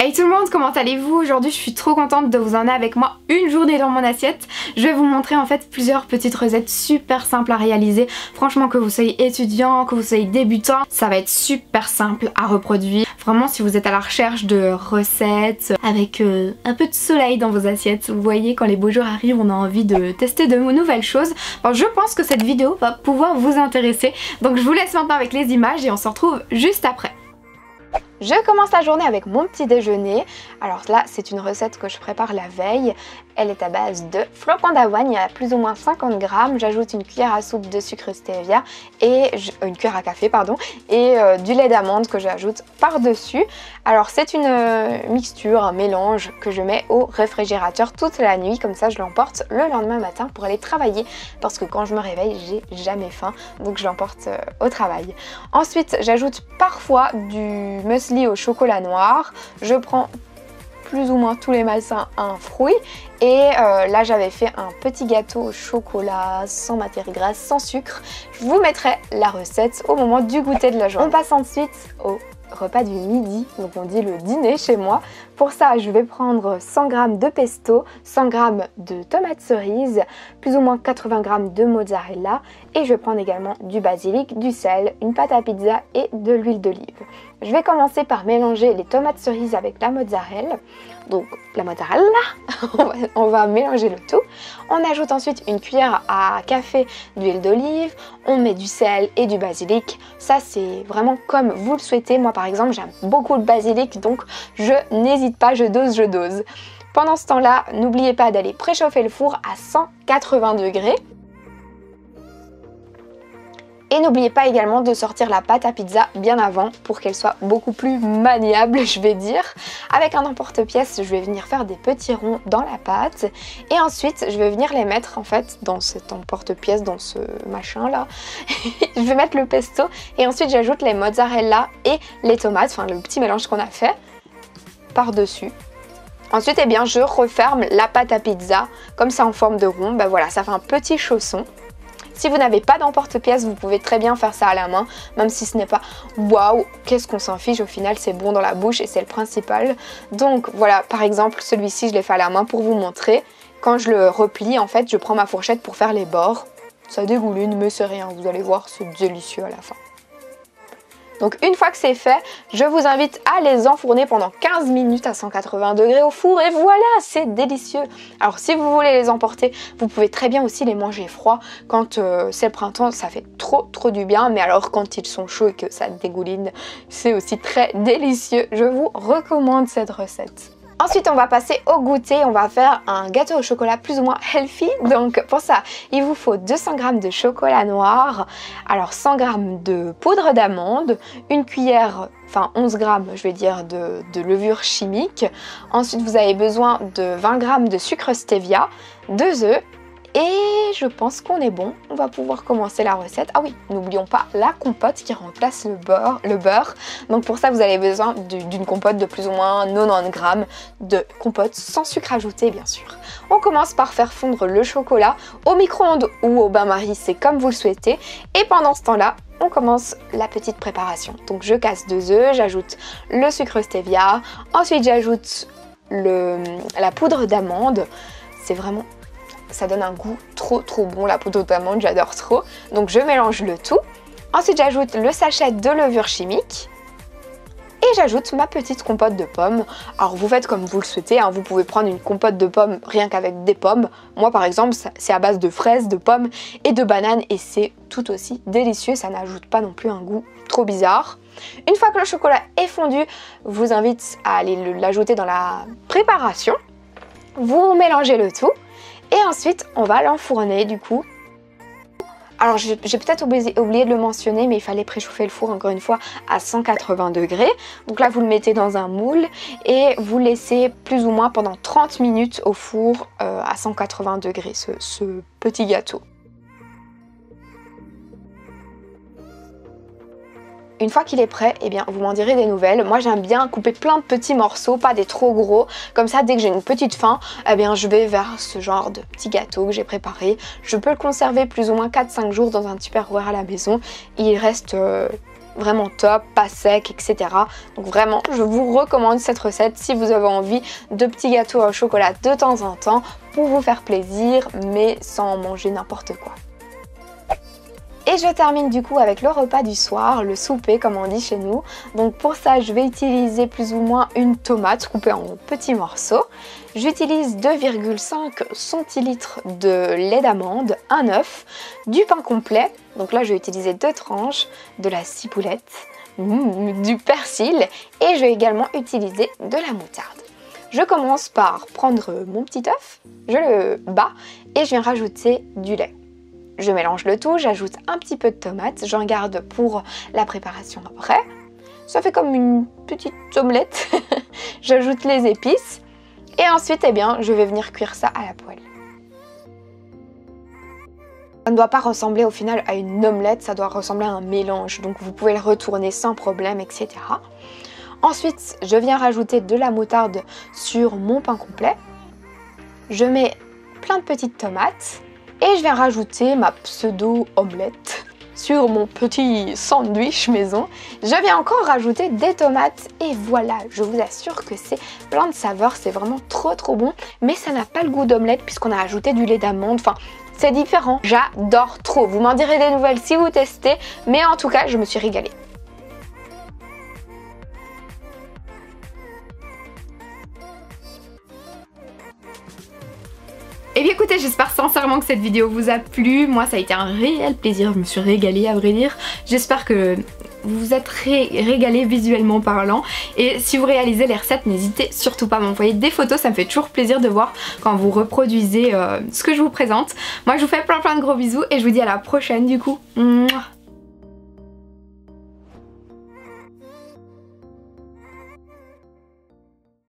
Hey tout le monde, comment allez-vous? Aujourd'hui je suis trop contente de vous emmener avec moi une journée dans mon assiette. Je vais vous montrer en fait plusieurs petites recettes super simples à réaliser. Franchement, que vous soyez étudiant, que vous soyez débutant, ça va être super simple à reproduire. Vraiment, si vous êtes à la recherche de recettes avec un peu de soleil dans vos assiettes, vous voyez, quand les beaux jours arrivent, on a envie de tester de nouvelles choses. Bon, je pense que cette vidéo va pouvoir vous intéresser. Donc je vous laisse maintenant avec les images et on se retrouve juste après. Je commence la journée avec mon petit déjeuner. Alors là, c'est une recette que je prépare la veille. Elle est à base de flocons d'avoine, il y a plus ou moins 50 grammes. J'ajoute une cuillère à soupe de sucre stevia et une cuillère à café, pardon, et du lait d'amande que j'ajoute par-dessus. Alors c'est une mixture, un mélange que je mets au réfrigérateur toute la nuit. Comme ça, je l'emporte le lendemain matin pour aller travailler parce que quand je me réveille, j'ai jamais faim. Donc je l'emporte au travail. Ensuite, j'ajoute parfois du muesli au chocolat noir. Je prends plus ou moins tous les matins un fruit et là j'avais fait un petit gâteau au chocolat sans matière grasse, sans sucre. Je vous mettrai la recette au moment du goûter de la journée. On passe ensuite au repas du midi, donc on dit le dîner chez moi. Pour ça, je vais prendre 100 g de pesto, 100 g de tomates cerises, plus ou moins 80 g de mozzarella et je vais prendre également du basilic, du sel, une pâte à pizza et de l'huile d'olive. Je vais commencer par mélanger les tomates cerises avec la mozzarella. Donc la mozzarella, on va mélanger le tout. On ajoute ensuite une cuillère à café d'huile d'olive, on met du sel et du basilic. Ça c'est vraiment comme vous le souhaitez. Moi par exemple j'aime beaucoup le basilic, donc je n'hésite pas, je dose. Pendant ce temps-là, n'oubliez pas d'aller préchauffer le four à 180 degrés. Et n'oubliez pas également de sortir la pâte à pizza bien avant pour qu'elle soit beaucoup plus maniable, je vais dire. Avec un emporte-pièce, je vais venir faire des petits ronds dans la pâte. Et ensuite, je vais venir les mettre en fait dans cet emporte-pièce, dans ce machin là. Je vais mettre le pesto et ensuite j'ajoute les mozzarella et les tomates, enfin le petit mélange qu'on a fait, par-dessus. Ensuite, eh bien, je referme la pâte à pizza comme ça en forme de rond. Ben voilà, ça fait un petit chausson. Si vous n'avez pas d'emporte-pièce, vous pouvez très bien faire ça à la main, même si ce n'est pas waouh, qu'est-ce qu'on s'en fiche, au final c'est bon dans la bouche et c'est le principal. Donc voilà, par exemple, celui-ci je l'ai fait à la main pour vous montrer. Quand je le replie, en fait, je prends ma fourchette pour faire les bords. Ça dégouline, mais c'est rien, vous allez voir, c'est délicieux à la fin. Donc une fois que c'est fait, je vous invite à les enfourner pendant 15 minutes à 180 degrés au four et voilà, c'est délicieux. Alors si vous voulez les emporter, vous pouvez très bien aussi les manger froids. Quand c'est le printemps, ça fait trop du bien, mais alors quand ils sont chauds et que ça dégouline, c'est aussi très délicieux. Je vous recommande cette recette. Ensuite, on va passer au goûter. On va faire un gâteau au chocolat plus ou moins healthy. Donc pour ça, il vous faut 200 g de chocolat noir, alors 100 g de poudre d'amande, une cuillère, enfin 11 g je vais dire de levure chimique. Ensuite, vous avez besoin de 20 g de sucre stevia, 2 œufs. Et je pense qu'on est bon, on va pouvoir commencer la recette. Ah oui, n'oublions pas la compote qui remplace le beurre. Donc pour ça, vous avez besoin d'une compote de plus ou moins 90 g de compote sans sucre ajouté, bien sûr. On commence par faire fondre le chocolat au micro-ondes ou au bain-marie, c'est comme vous le souhaitez. Et pendant ce temps-là, on commence la petite préparation. Donc je casse 2 œufs, j'ajoute le sucre stevia, ensuite j'ajoute la poudre d'amande. C'est vraiment... ça donne un goût trop bon, la poudre d'amande, j'adore trop. Donc je mélange le tout. Ensuite j'ajoute le sachet de levure chimique. Et j'ajoute ma petite compote de pommes. Alors vous faites comme vous le souhaitez, hein. Vous pouvez prendre une compote de pommes rien qu'avec des pommes. Moi par exemple, c'est à base de fraises, de pommes et de bananes. Et c'est tout aussi délicieux, ça n'ajoute pas non plus un goût trop bizarre. Une fois que le chocolat est fondu, je vous invite à aller l'ajouter dans la préparation. Vous mélangez le tout. Et ensuite, on va l'enfourner du coup. Alors j'ai peut-être oublié de le mentionner, mais il fallait préchauffer le four encore une fois à 180 degrés. Donc là, vous le mettez dans un moule et vous laissez plus ou moins pendant 30 minutes au four à 180 degrés, ce petit gâteau. Une fois qu'il est prêt, eh bien, vous m'en direz des nouvelles. Moi, j'aime bien couper plein de petits morceaux, pas des trop gros. Comme ça, dès que j'ai une petite faim, eh bien, je vais vers ce genre de petit gâteau que j'ai préparé. Je peux le conserver plus ou moins 4-5 jours dans un Tupperware à la maison. Il reste vraiment top, pas sec, etc. Donc vraiment, je vous recommande cette recette si vous avez envie de petits gâteaux au chocolat de temps en temps pour vous faire plaisir, mais sans manger n'importe quoi. Et je termine du coup avec le repas du soir, le souper comme on dit chez nous. Donc pour ça, je vais utiliser plus ou moins une tomate coupée en petits morceaux. J'utilise 2,5 centilitres de lait d'amande, un œuf, du pain complet. Donc là, je vais utiliser 2 tranches, de la ciboulette, du persil et je vais également utiliser de la moutarde. Je commence par prendre mon petit œuf, je le bats et je viens rajouter du lait. Je mélange le tout, j'ajoute un petit peu de tomate, j'en garde pour la préparation après. Ça fait comme une petite omelette. J'ajoute les épices et ensuite eh bien, je vais venir cuire ça à la poêle. Ça ne doit pas ressembler au final à une omelette, ça doit ressembler à un mélange. Donc vous pouvez le retourner sans problème, etc. Ensuite, je viens rajouter de la moutarde sur mon pain complet. Je mets plein de petites tomates. Et je vais rajouter ma pseudo-omelette sur mon petit sandwich maison. Je viens encore rajouter des tomates et voilà, je vous assure que c'est plein de saveurs, c'est vraiment trop bon. Mais ça n'a pas le goût d'omelette puisqu'on a ajouté du lait d'amande, enfin c'est différent. J'adore trop, vous m'en direz des nouvelles si vous testez, mais en tout cas je me suis régalée. Et bien écoutez, j'espère sincèrement que cette vidéo vous a plu. Moi ça a été un réel plaisir, je me suis régalée à vrai dire. J'espère que vous vous êtes régalés visuellement parlant. Et si vous réalisez les recettes, n'hésitez surtout pas à m'envoyer des photos, ça me fait toujours plaisir de voir quand vous reproduisez ce que je vous présente. Moi je vous fais plein de gros bisous et je vous dis à la prochaine du coup. Mouah.